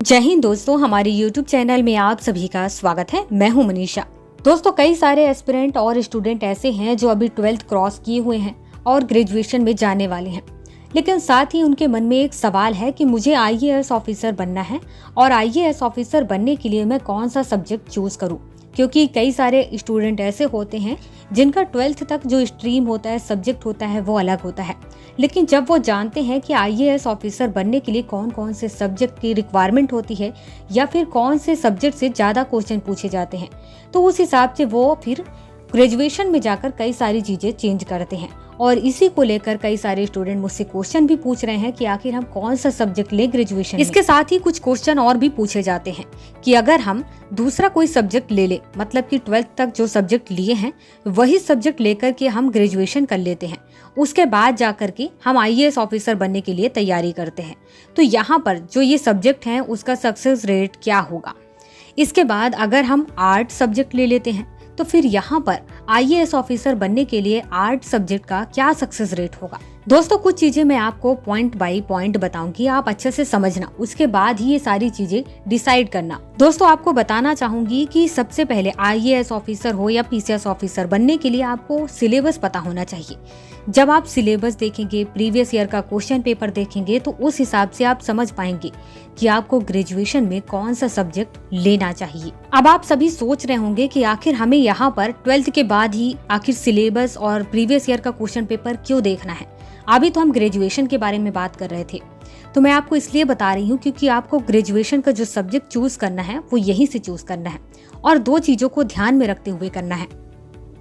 जय हिंद दोस्तों, हमारे YouTube चैनल में आप सभी का स्वागत है। मैं हूं मनीषा। दोस्तों, कई सारे एस्पिरेंट और स्टूडेंट ऐसे हैं जो अभी 12th क्रॉस किए हुए हैं और ग्रेजुएशन में जाने वाले हैं, लेकिन साथ ही उनके मन में एक सवाल है कि मुझे IAS ऑफिसर बनना है और IAS ऑफिसर बनने के लिए मैं कौन सा सब्जेक्ट चूज करूं, क्योंकि कई सारे स्टूडेंट ऐसे होते हैं जिनका 12th तक जो स्ट्रीम होता है, सब्जेक्ट होता है, वो अलग होता है। लेकिन जब वो जानते हैं कि IAS ऑफिसर बनने के लिए कौन कौन से सब्जेक्ट की रिक्वायरमेंट होती है या फिर कौन से सब्जेक्ट से ज़्यादा क्वेश्चन पूछे जाते हैं, तो उस हिसाब से वो फिर ग्रेजुएशन में जाकर कई सारी चीज़ें चेंज करते हैं। और इसी को लेकर कई सारे स्टूडेंट मुझसे क्वेश्चन भी पूछ रहे हैं कि आखिर हम कौन सा सब्जेक्ट लें ग्रेजुएशन में। इसके साथ ही कुछ क्वेश्चन और भी पूछे जाते हैं कि अगर हम दूसरा कोई सब्जेक्ट ले ले, मतलब कि 12th तक जो सब्जेक्ट लिए हैं वही सब्जेक्ट लेकर के हम ग्रेजुएशन कर लेते हैं, उसके बाद जाकर के हम IAS ऑफिसर बनने के लिए तैयारी करते हैं, तो यहाँ पर जो ये सब्जेक्ट हैं उसका सक्सेस रेट क्या होगा। इसके बाद अगर हम आर्ट सब्जेक्ट ले लेते हैं तो फिर यहाँ पर IAS ऑफिसर बनने के लिए आर्ट सब्जेक्ट का क्या सक्सेस रेट होगा। दोस्तों, कुछ चीजें मैं आपको पॉइंट बाय पॉइंट बताऊंगी, आप अच्छे से समझना, उसके बाद ही ये सारी चीजें डिसाइड करना। दोस्तों, आपको बताना चाहूंगी कि सबसे पहले IAS ऑफिसर हो या PCS ऑफिसर बनने के लिए आपको सिलेबस पता होना चाहिए। जब आप सिलेबस देखेंगे, प्रीवियस ईयर का क्वेश्चन पेपर देखेंगे, तो उस हिसाब से आप समझ पाएंगे कि आपको ग्रेजुएशन में कौन सा सब्जेक्ट लेना चाहिए। अब आप सभी सोच रहे होंगे कि आखिर हमें यहाँ पर 12th के बाद ही आखिर सिलेबस और प्रीवियस ईयर का क्वेश्चन पेपर क्यों देखना है। अभी तो हम ग्रेजुएशन के बारे में बात कर रहे थे, तो मैं आपको इसलिए बता रही हूँ क्योंकि आपको ग्रेजुएशन का जो सब्जेक्ट चूज करना है वो यहीं से चूज करना है और दो चीजों को ध्यान में रखते हुए करना है।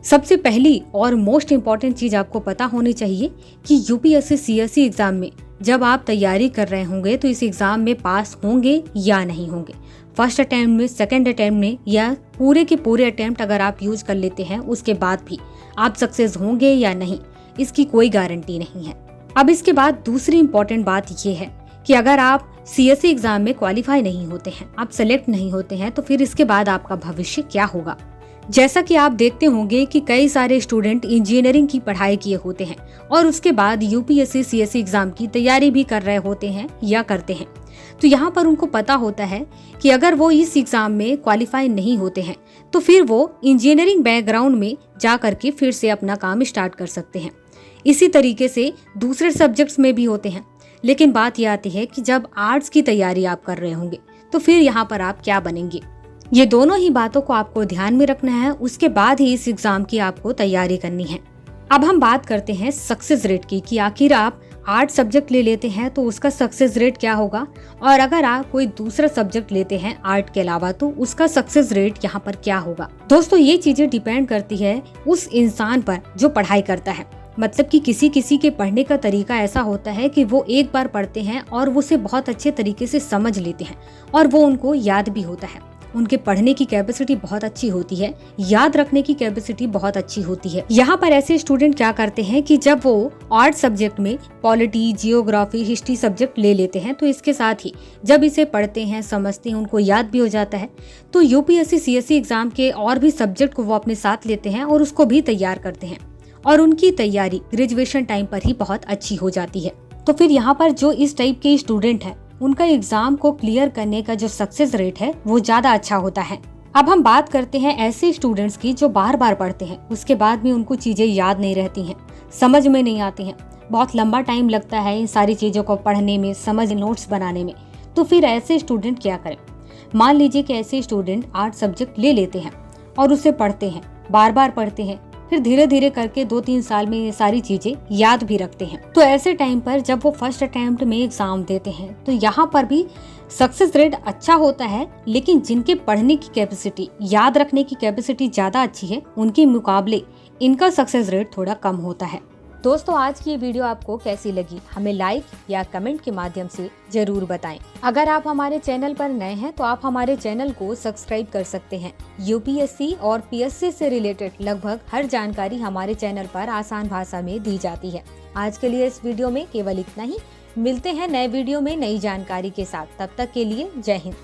सबसे पहली और मोस्ट इम्पॉर्टेंट चीज आपको पता होनी चाहिए कि UPSC CSE एग्जाम में जब आप तैयारी कर रहे होंगे तो इस एग्जाम में पास होंगे या नहीं होंगे। फर्स्ट अटेम्प्ट में, सेकंड अटेम्प्ट में या पूरे के पूरे अटेम्प्ट अगर आप यूज कर लेते हैं उसके बाद भी आप सक्सेस होंगे या नहीं, इसकी कोई गारंटी नहीं है। अब इसके बाद दूसरी इम्पोर्टेंट बात ये है कि अगर आप CSE एग्जाम में क्वालिफाई नहीं होते हैं, आप सेलेक्ट नहीं होते हैं, तो फिर इसके बाद आपका भविष्य क्या होगा। जैसा कि आप देखते होंगे कि कई सारे स्टूडेंट इंजीनियरिंग की पढ़ाई किए होते हैं और उसके बाद UPSC CSE एग्जाम की तैयारी भी कर रहे होते हैं या करते हैं, तो यहाँ पर उनको पता होता है कि अगर वो इस एग्जाम में क्वालिफाई नहीं होते हैं तो फिर वो इंजीनियरिंग बैकग्राउंड में जा करके फिर से अपना काम स्टार्ट कर सकते हैं। इसी तरीके से दूसरे सब्जेक्ट्स में भी होते हैं, लेकिन बात यह आती है कि जब आर्ट्स की तैयारी आप कर रहे होंगे तो फिर यहाँ पर आप क्या बनेंगे। ये दोनों ही बातों को आपको ध्यान में रखना है, उसके बाद ही इस एग्जाम की आपको तैयारी करनी है। अब हम बात करते हैं सक्सेस रेट की कि आखिर आप आर्ट सब्जेक्ट ले लेते हैं तो उसका सक्सेस रेट क्या होगा, और अगर आप कोई दूसरा सब्जेक्ट लेते हैं आर्ट के अलावा तो उसका सक्सेस रेट यहाँ पर क्या होगा। दोस्तों, ये चीजें डिपेंड करती है उस इंसान पर जो पढ़ाई करता है। मतलब कि किसी किसी के पढ़ने का तरीका ऐसा होता है कि वो एक बार पढ़ते हैं और वो उसे बहुत अच्छे तरीके से समझ लेते हैं और वो उनको याद भी होता है। उनके पढ़ने की कैपेसिटी बहुत अच्छी होती है, याद रखने की कैपेसिटी बहुत अच्छी होती है। यहाँ पर ऐसे स्टूडेंट क्या करते हैं कि जब वो आर्ट सब्जेक्ट में पॉलिटी, जियोग्राफी, हिस्ट्री सब्जेक्ट ले लेते हैं तो इसके साथ ही जब इसे पढ़ते हैं, समझते हैं, उनको याद भी हो जाता है, तो UPSC CSE एग्जाम के और भी सब्जेक्ट को वो अपने साथ लेते हैं और उसको भी तैयार करते हैं और उनकी तैयारी ग्रेजुएशन टाइम पर ही बहुत अच्छी हो जाती है। तो फिर यहाँ पर जो इस टाइप के स्टूडेंट हैं उनका एग्जाम को क्लियर करने का जो सक्सेस रेट है वो ज्यादा अच्छा होता है। अब हम बात करते हैं ऐसे स्टूडेंट्स की जो बार बार पढ़ते हैं, उसके बाद भी उनको चीजें याद नहीं रहती हैं, समझ में नहीं आती हैं, बहुत लंबा टाइम लगता है इन सारी चीजों को पढ़ने में, समझ, नोट्स बनाने में। तो फिर ऐसे स्टूडेंट क्या करें। मान लीजिए कि ऐसे स्टूडेंट आर्ट सब्जेक्ट ले लेते हैं और उसे पढ़ते हैं, बार बार पढ़ते हैं, फिर धीरे धीरे करके 2-3 साल में ये सारी चीजें याद भी रखते हैं। तो ऐसे टाइम पर जब वो फर्स्ट अटेम्प्ट में एग्जाम देते हैं तो यहाँ पर भी सक्सेस रेट अच्छा होता है, लेकिन जिनके पढ़ने की कैपेसिटी, याद रखने की कैपेसिटी ज्यादा अच्छी है, उनके मुकाबले इनका सक्सेस रेट थोड़ा कम होता है। दोस्तों, आज की ये वीडियो आपको कैसी लगी हमें लाइक या कमेंट के माध्यम से जरूर बताएं। अगर आप हमारे चैनल पर नए हैं तो आप हमारे चैनल को सब्सक्राइब कर सकते हैं। UPSC और PSC से रिलेटेड लगभग हर जानकारी हमारे चैनल पर आसान भाषा में दी जाती है। आज के लिए इस वीडियो में केवल इतना ही। मिलते हैं नए वीडियो में नई जानकारी के साथ। तब तक के लिए जय हिंद।